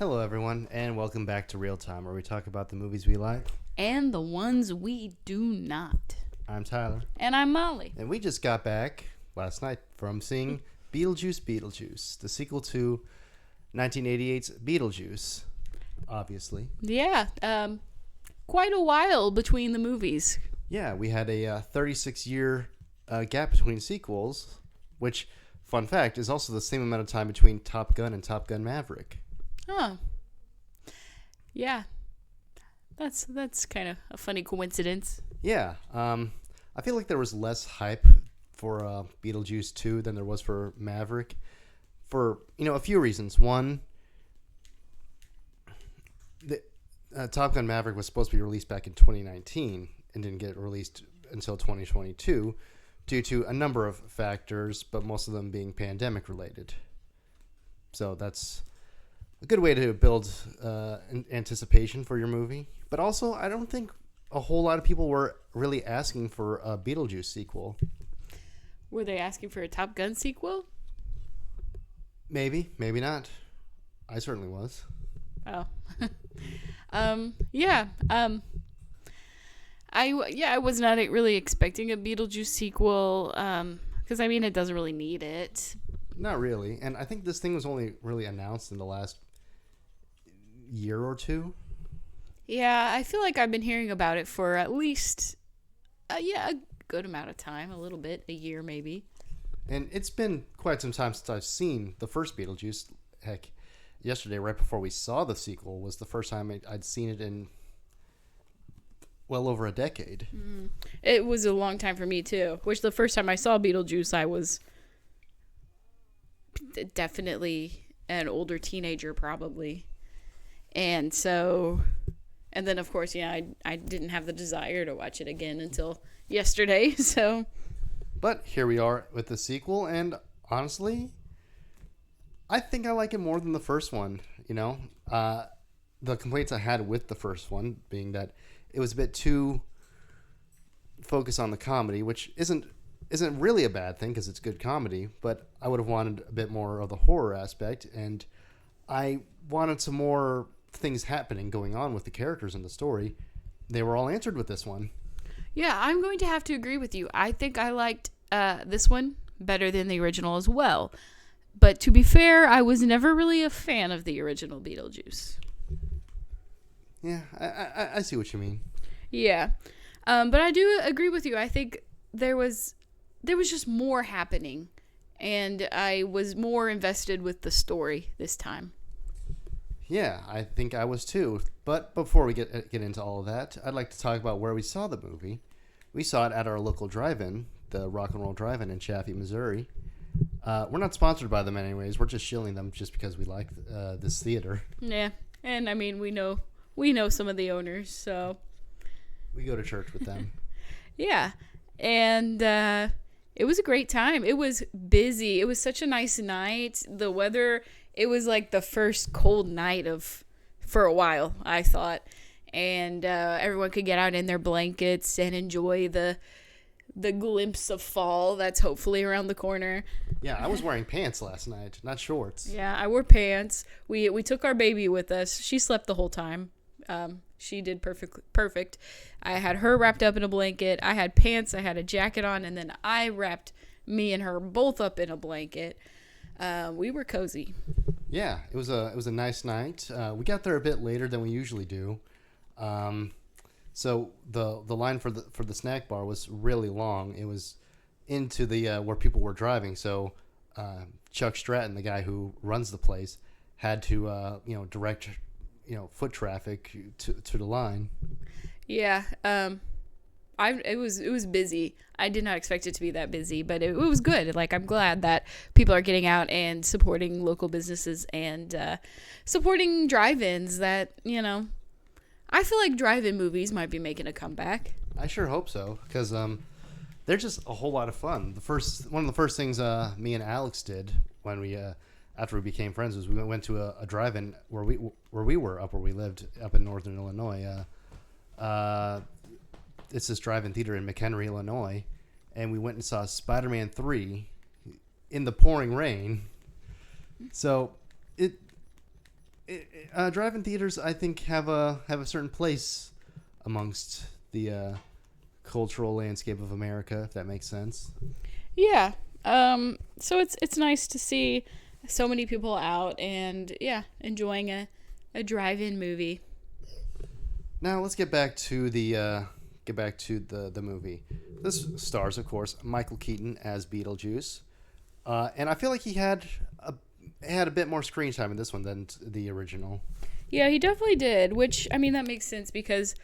Hello, everyone, and welcome back to Real Time, where we talk about the movies we like. And the ones we do not. I'm Tyler, And I'm Molly. and we just got back last night from seeing Beetlejuice, the sequel to 1988's Beetlejuice, obviously. Yeah, quite a while between the movies. Yeah, we had a 36-year gap between sequels, which, fun fact, is also the same amount of time between Top Gun and Top Gun Maverick. Huh. Yeah. That's kind of a funny coincidence. Yeah, I feel like there was less hype for Beetlejuice 2 than there was for Maverick for, a few reasons. One, the Top Gun Maverick was supposed to be released back in 2019 and didn't get released until 2022 due to a number of factors, but most of them being pandemic related. So that's a good way to build anticipation for your movie. But also, I don't think a whole lot of people were really asking for a Beetlejuice sequel. Were they asking for a Top Gun sequel? Maybe, maybe not. I certainly was. Oh. Yeah. I was not really expecting a Beetlejuice sequel. Because it doesn't really need it. Not really. And I think this thing was only really announced in the last year or two. Yeah, I feel like I've been hearing about it for at least, a good amount of time, a little bit, a year maybe. And it's been quite some time since I've seen the first Beetlejuice. Heck, yesterday, right before we saw the sequel, was the first time I'd seen it in well over a decade. It was a long time for me too. Which the first time I saw Beetlejuice, I was definitely an older teenager, probably, and then of course, I didn't have the desire to watch it again until yesterday. So, But here we are with the sequel, and honestly, I think I like it more than the first one. The complaints I had with the first one being that it was a bit too focused on the comedy, which isn't really a bad thing because it's good comedy. But I would have wanted a bit more of the horror aspect, and I wanted some more things happening, going on with the characters in the story. They were all answered with this one. yeah, I'm going to have to agree with you. I think I liked this one better than the original as well. But to be fair, I was never really a fan of the original Beetlejuice. Yeah, I see what you mean. Yeah. But I do agree with you. I think there was just more happening, and I was more invested with the story this time. Yeah, I think I was too. But before we get into all of that, I'd like to talk about where we saw the movie. We saw it at our local drive-in, the Rock and Roll Drive-In in Chaffee, Missouri. We're not sponsored by them anyways. We're just shilling them just because we like this theater. Yeah. And we know some of the owners, so We go to church with them. yeah. And it was a great time. It was busy. It was such a nice night. The weather, it was like the first cold night for a while, I thought. And everyone could get out in their blankets and enjoy the glimpse of fall that's hopefully around the corner. Yeah, I was wearing pants last night, not shorts. Yeah, I wore pants. We took our baby with us. She slept the whole time. She did perfect. I had her wrapped up in a blanket. I had pants. I had a jacket on, and then I wrapped me and her both up in a blanket. We were cozy. Yeah, it was a nice night. We got there a bit later than we usually do. So the line for the snack bar was really long. It was into the where people were driving. So Chuck Stratton, the guy who runs the place, had to direct foot traffic to the line. Yeah. It was busy. I did not expect it to be that busy, but it was good. Like, I'm glad that people are getting out and supporting local businesses and supporting drive-ins that, I feel like drive-in movies might be making a comeback. I sure hope so, because they're just a whole lot of fun. One of the first things me and Alex did when we after we became friends was we went to a drive-in where we were up where we lived up in northern Illinois. It's this drive-in theater in McHenry, Illinois, and we went and saw Spider-Man 3 in the pouring rain. So Drive-in theaters, I think, have a certain place amongst the cultural landscape of America, if that makes sense. Yeah. So it's nice to see so many people out and enjoying a drive-in movie. Now let's get back to the movie. This stars, of course, Michael Keaton as Beetlejuice, and I feel like he had a bit more screen time in this one than the original. Yeah, he definitely did, which I mean that makes sense because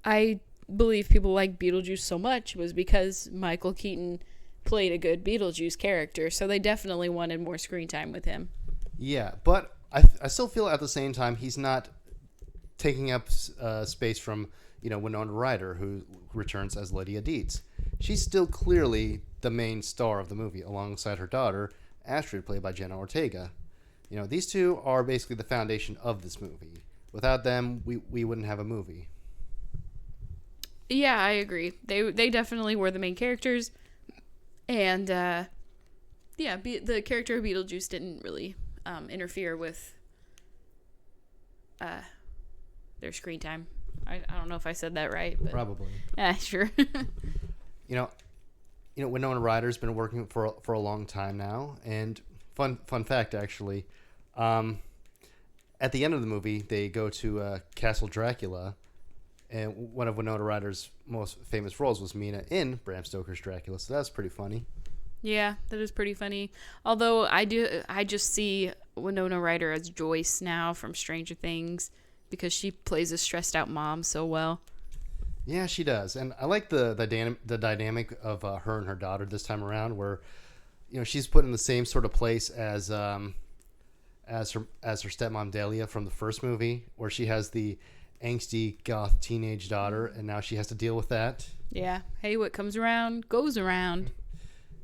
I believe people like Beetlejuice so much was because Michael Keaton played a good Beetlejuice character, so they definitely wanted more screen time with him. Yeah, but I still feel at the same time he's not taking up space from Winona Ryder, who returns as Lydia Dietz. She's still clearly the main star of the movie, alongside her daughter Astrid, played by Jenna Ortega. These two are basically the foundation of this movie. Without them, we wouldn't have a movie. Yeah, I agree. They definitely were the main characters, and the character of Beetlejuice didn't really interfere with their screen time. I don't know if I said that right, but Probably. yeah, sure. You know, Winona Ryder's been working for a long time now, and fun fact actually, at the end of the movie they go to Castle Dracula, and one of Winona Ryder's most famous roles was Mina in Bram Stoker's Dracula, so that's pretty funny. Yeah, that is pretty funny. Although I just see Winona Ryder as Joyce now from Stranger Things because she plays a stressed out mom so well. Yeah, she does, and I like the dynamic of her and her daughter this time around, where she's put in the same sort of place as her stepmom Delia from the first movie, where she has the angsty goth teenage daughter, and now she has to deal with that. Yeah. Hey, what comes around goes around.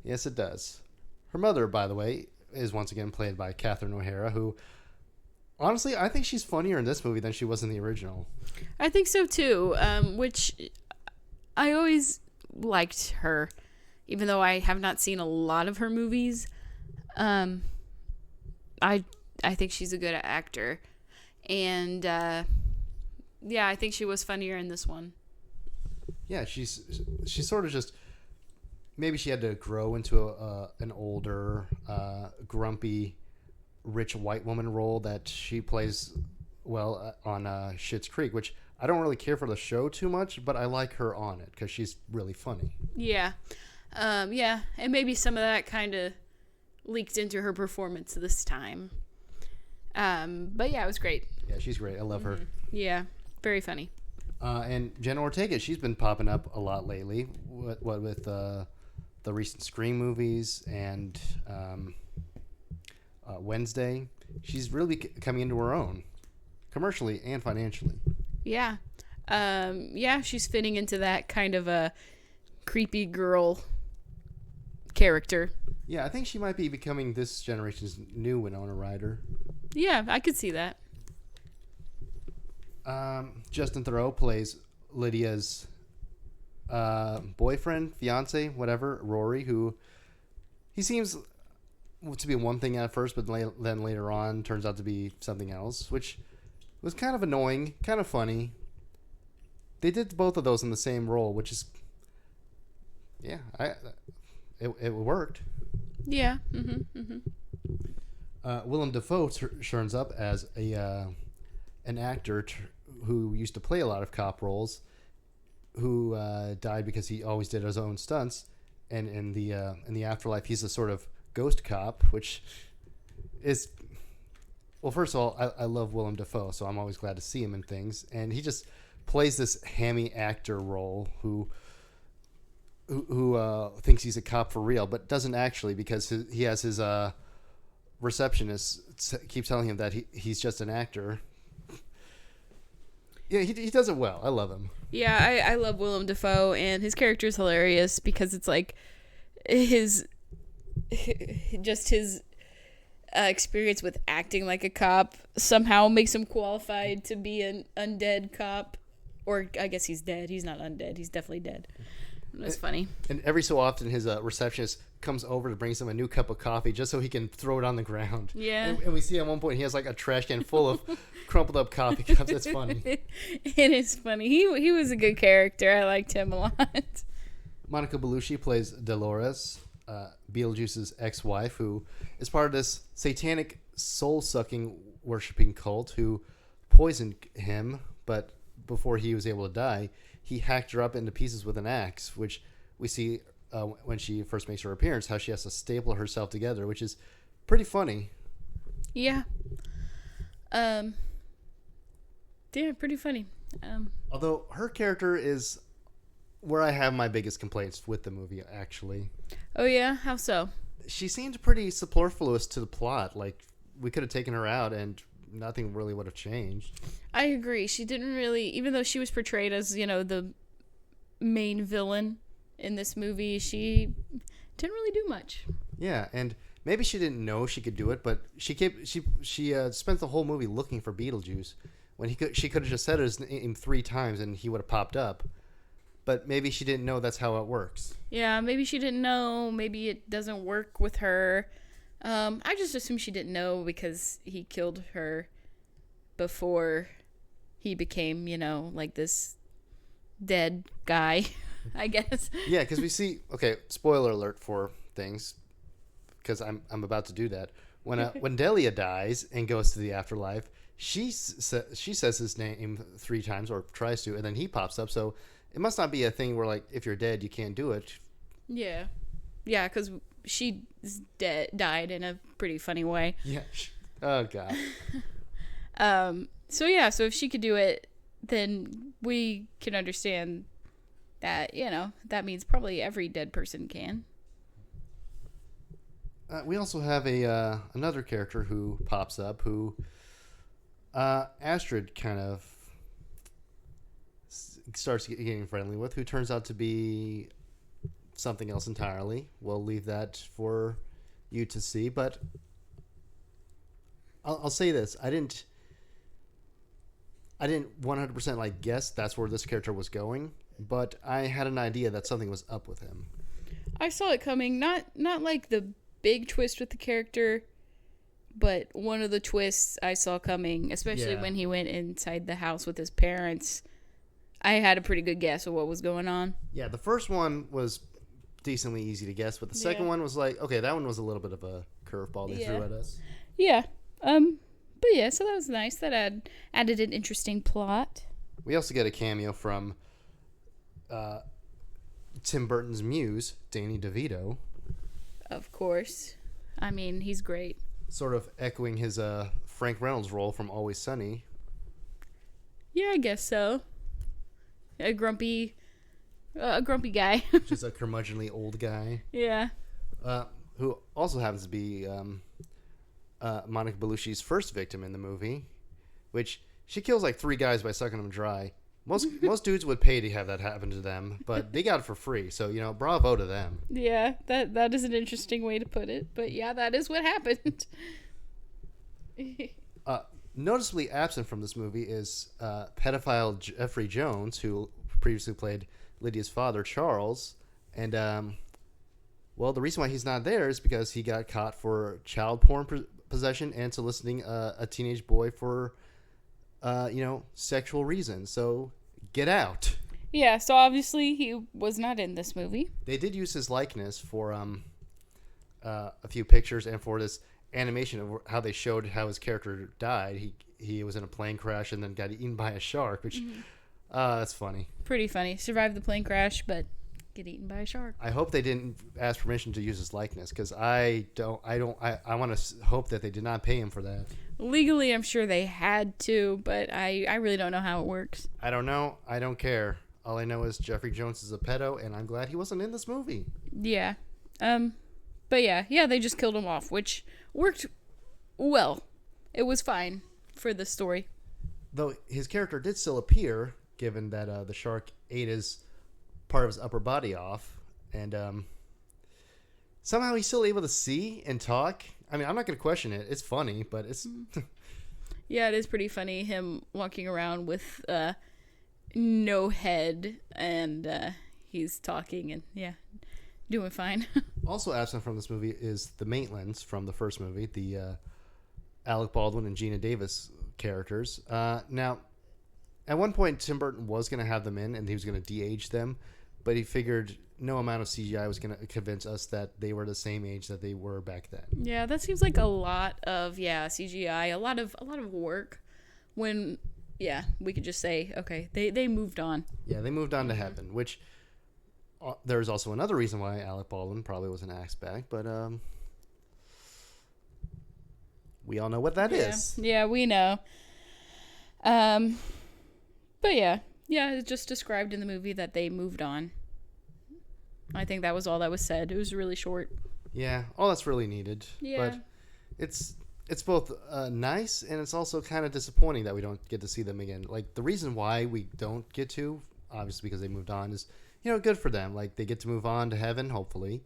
Yes, it does. Her mother, by the way, is once again played by Catherine O'Hara, who, honestly, I think she's funnier in this movie than she was in the original. I think so too. Which I always liked her, even though I have not seen a lot of her movies. I think she's a good actor, and I think she was funnier in this one. Yeah, she's sort of just, maybe she had to grow into an older, grumpy, rich white woman role that she plays well on Schitt's Creek, which I don't really care for the show too much, but I like her on it because she's really funny. Yeah. And maybe some of that kind of leaked into her performance this time. But yeah, it was great. Yeah, she's great. I love her. Yeah, very funny. And Jenna Ortega, she's been popping up a lot lately. With the recent Scream movies and Wednesday, she's really coming into her own, commercially and financially. Yeah. She's fitting into that kind of a creepy girl character. Yeah, I think she might be becoming this generation's new Winona Ryder. Yeah, I could see that. Justin Theroux plays Lydia's boyfriend, fiance, whatever, Rory, who he seems to be one thing at first, but then later on turns out to be something else, which was kind of annoying, kind of funny. They did both of those in the same role, which is, it worked. Yeah. Willem Dafoe turns up as an actor who used to play a lot of cop roles, who died because he always did his own stunts, and in the afterlife he's a sort of ghost cop, which is, well, first of all, I love Willem Dafoe, so I'm always glad to see him in things, and he just plays this hammy actor role who thinks he's a cop for real, but doesn't actually, because he has his receptionist keeps telling him that he's just an actor. Yeah, he does it well. I love him. Yeah, I love Willem Dafoe, and his character is hilarious because it's like his experience with acting like a cop somehow makes him qualified to be an undead cop. Or I guess he's dead. He's not undead. He's definitely dead. That's funny. And every so often, his receptionist comes over to bring him a new cup of coffee just so he can throw it on the ground. Yeah. And we see at one point he has like a trash can full of crumpled up coffee cups. That's funny. It is funny. He was a good character. I liked him a lot. Monica Bellucci plays Dolores, Beetlejuice's ex-wife, who is part of this satanic soul-sucking worshipping cult who poisoned him, but before he was able to die, he hacked her up into pieces with an axe, which we see when she first makes her appearance, how she has to staple herself together, which is pretty funny. Yeah. Yeah, pretty funny. Although her character is where I have my biggest complaints with the movie, actually. Oh, yeah? How so? She seemed pretty superfluous to the plot. Like, we could have taken her out and nothing really would have changed. I agree. She didn't really, even though she was portrayed as, the main villain in this movie, she didn't really do much. Yeah, and maybe she didn't know she could do it, but she spent the whole movie looking for Beetlejuice when she could have just said his name 3 times and he would have popped up. But maybe she didn't know that's how it works. Yeah, maybe she didn't know. Maybe it doesn't work with her. I just assume she didn't know because he killed her before he became, like this dead guy, I guess. Yeah, because we see. Okay, spoiler alert for things, because I'm about to do that. When Delia dies and goes to the afterlife, she says his name 3 times or tries to, and then he pops up. So it must not be a thing where like if you're dead you can't do it. Yeah, because she died in a pretty funny way. Yeah. Oh God. So if she could do it, then we can understand that, that means probably every dead person can. We also have another character who pops up who Astrid kind of starts getting friendly with, who turns out to be something else entirely. We'll leave that for you to see, but I'll say this. I didn't 100% like guess that's where this character was going, but I had an idea that something was up with him. I saw it coming, not like the big twist with the character, but one of the twists I saw coming, especially when he went inside the house with his parents. I had a pretty good guess of what was going on. Yeah, the first one was decently easy to guess, but the second one was like, okay, that one was a little bit of a curveball they threw at us. Yeah. But yeah, so that was nice. That added an interesting plot. We also get a cameo from Tim Burton's muse, Danny DeVito. Of course. I mean, he's great. Sort of echoing his Frank Reynolds role from Always Sunny. Yeah, I guess so. A grumpy guy. Just a curmudgeonly old guy. Yeah. Who also happens to be Monica Bellucci's first victim in the movie, which she kills like 3 guys by sucking them dry. Most dudes would pay to have that happen to them, but they got it for free. So, bravo to them. Yeah, that is an interesting way to put it. But yeah, that is what happened. Noticeably absent from this movie is pedophile Jeffrey Jones, who previously played Lydia's father, Charles. And, the reason why he's not there is because he got caught for child porn possession and soliciting a teenage boy for, sexual reasons. So get out. Yeah, so obviously he was not in this movie. They did use his likeness for a few pictures and for this animation of how they showed how his character died. He was in a plane crash and then got eaten by a shark, which that's funny. Pretty funny. Survived the plane crash, but get eaten by a shark. I hope they didn't ask permission to use his likeness, because I want to hope that they did not pay him for that. Legally, I'm sure they had to, but I really don't know how it works. I don't know. I don't care. All I know is Jeffrey Jones is a pedo, and I'm glad he wasn't in this movie. Yeah. But yeah, they just killed him off, which worked well. It was fine for the story. Though his character did still appear, given that the shark ate his part of his upper body off, and somehow he's still able to see and talk. I mean, I'm not going to question it. It's funny, but it's... Yeah, it is pretty funny, him walking around with no head, and he's talking and doing fine. Also absent from this movie is the Maitlands from the first movie, the Alec Baldwin and Gina Davis characters. Now, at one point, Tim Burton was going to have them in, and he was going to de-age them, but he figured no amount of CGI was going to convince us that they were the same age that they were back then. Yeah, that seems like a lot of CGI, a lot of work. When we could just say okay, they moved on. Yeah, they moved on to heaven, which there's also another reason why Alec Baldwin probably wasn't asked back, but we all know what that is. Yeah, we know. But it's just described in the movie that they moved on. I think that was all that was said. It was really short. Yeah, all that's really needed. Yeah. But it's both nice and it's also kind of disappointing that we don't get to see them again. Like, the reason why we don't get to, obviously because they moved on, is, good for them. Like, they get to move on to heaven, hopefully,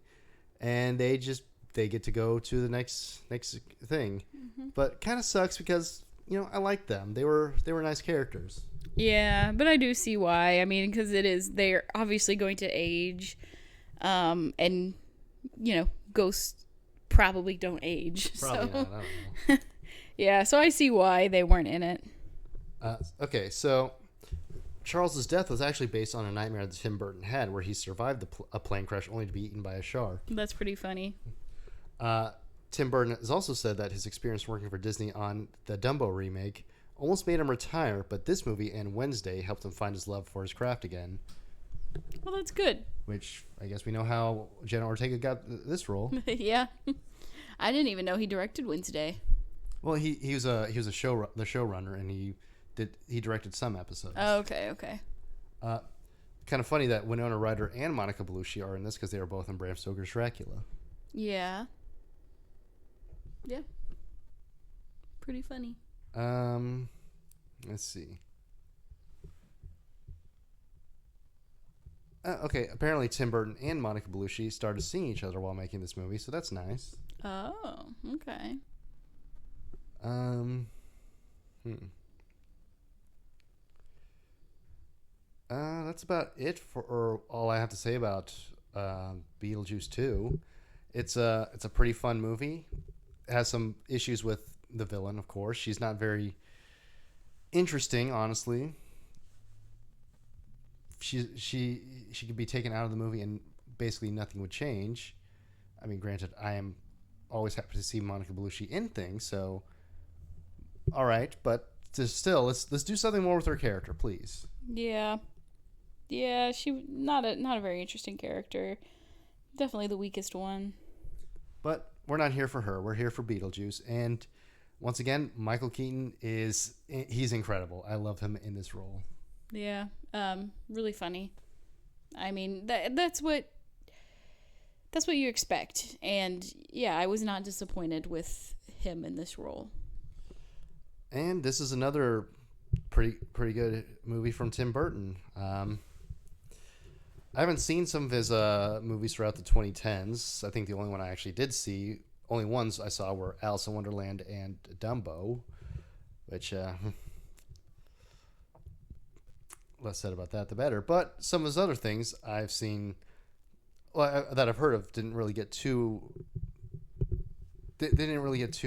and they get to go to the next thing. Mm-hmm. But kind of sucks because, I like them. They were nice characters. Yeah, but I do see why. I mean, because they're obviously going to age, and ghosts probably don't age. Probably so. not. I don't know. Yeah, so I see why they weren't in it. Okay, so Charles's death was actually based on a nightmare that Tim Burton had, where he survived a plane crash only to be eaten by a shark. That's pretty funny. Tim Burton has also said that his experience working for Disney on the Dumbo remake almost made him retire, but this movie and Wednesday helped him find his love for his craft again. Well, that's good. Which I guess we know how Jenna Ortega got this role. Yeah, I didn't even know he directed Wednesday. Well, he was the showrunner, and he directed some episodes. Oh, okay. Kind of funny that Winona Ryder and Monica Bellucci are in this because they were both in Bram Stoker's Dracula. Yeah. Yeah. Pretty funny. Let's see. Okay, apparently Tim Burton and Monica Bellucci started seeing each other while making this movie, so that's nice. Oh, okay. That's about it for all I have to say about Beetlejuice 2. It's a pretty fun movie. It has some issues with the villain, of course. She's not very interesting, honestly. She could be taken out of the movie and basically nothing would change. I mean, granted, I am always happy to see Monica Bellucci in things, so all right, but still, let's do something more with her character, please. Yeah, she not a very interesting character. Definitely the weakest one. But we're not here for her. We're here for Beetlejuice, and once again, Michael Keaton he's incredible. I love him in this role. Yeah, really funny. I mean, that's what you expect, and yeah, I was not disappointed with him in this role. And this is another pretty good movie from Tim Burton. I haven't seen some of his movies throughout the 2010s. I think the only one I actually did see, only ones I saw were Alice in Wonderland and Dumbo, which less said about that, the better. But some of his other things I've seen, that I've heard of, didn't really get too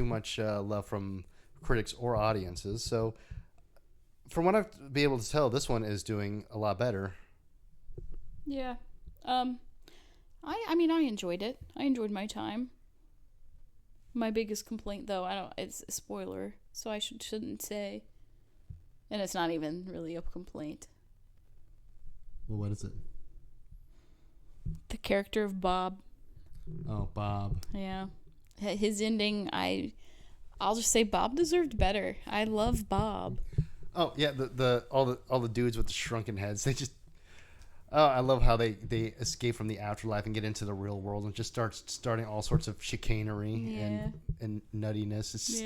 much love from critics or audiences. So, from what I've been able to tell, this one is doing a lot better. Yeah, I mean, I enjoyed it. I enjoyed my time. My biggest complaint, though, it's a spoiler, so I shouldn't say. And it's not even really a complaint. Well, what is it? The character of Bob. Oh, Bob. Yeah. His ending, I'll just say Bob deserved better. I love Bob. Oh, yeah, all the dudes with the shrunken heads, they just... Oh, I love how they escape from the afterlife and get into the real world and just starting all sorts of chicanery and nuttiness. It's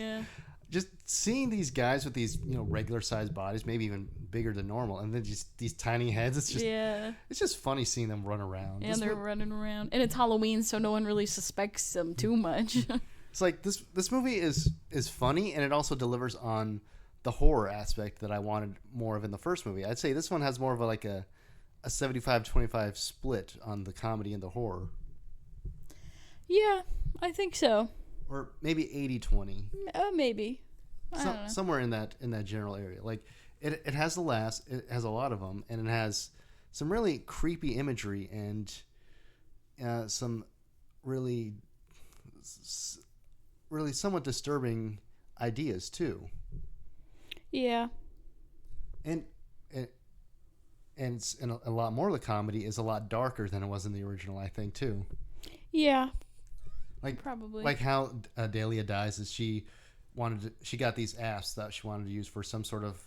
just seeing these guys with these regular sized bodies, maybe even bigger than normal, and then just these tiny heads. It's just funny seeing them run around. And they're running around, and it's Halloween, so no one really suspects them too much. It's like this movie is funny, and it also delivers on the horror aspect that I wanted more of in the first movie. I'd say this one has more of a a 75-25 split on the comedy and the horror. Yeah, I think so. Or maybe 80-20. Maybe. I don't know. Somewhere in that general area. Like it has the laughs, it has a lot of them, and it has some really creepy imagery and some really really somewhat disturbing ideas too. Yeah. And and a lot more of the comedy is a lot darker than it was in the original, I think, too. Yeah. Like Probably. like how Dahlia dies is she got these asps that she wanted to use for some sort of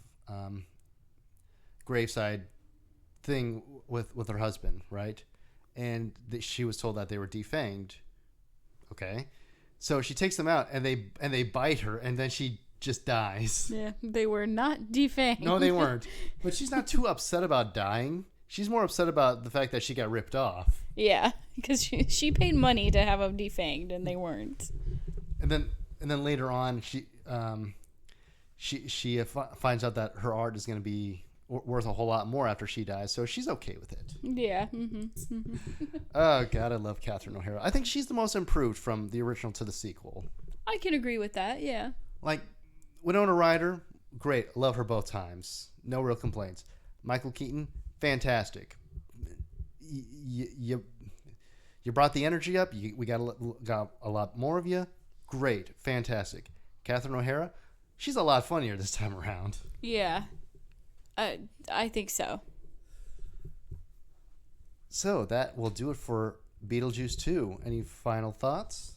graveside thing with her husband, right? And she was told that they were defanged. Okay, so she takes them out and they bite her, and then she just dies. Yeah, they were not defanged. No, they weren't. But she's not too upset about dying. She's more upset about the fact that she got ripped off. Yeah, because she paid money to have them defanged, and they weren't. And then later on, she finds out that her art is going to be worth a whole lot more after she dies, so she's okay with it. Yeah. Mm-hmm. Mm-hmm. Oh God, I love Catherine O'Hara. I think she's the most improved from the original to the sequel. I can agree with that. Yeah. Like Winona Ryder, great, love her both times, no real complaints. Michael Keaton, fantastic. You brought the energy up. We got a lot more of you. Great, fantastic. Catherine O'Hara, she's a lot funnier this time around. Yeah. I think so. So that will do it for Beetlejuice 2. Any final thoughts?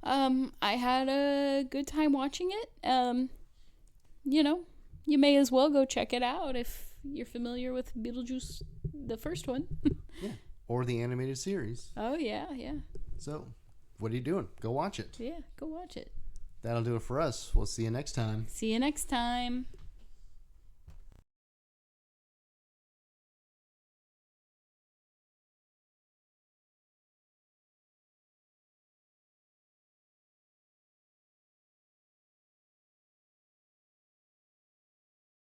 I had a good time watching it. You may as well go check it out if you're familiar with Beetlejuice, the first one. Yeah. Or the animated series. Oh, yeah. So, what are you doing? Go watch it. Yeah, go watch it. That'll do it for us. We'll see you next time. See you next time.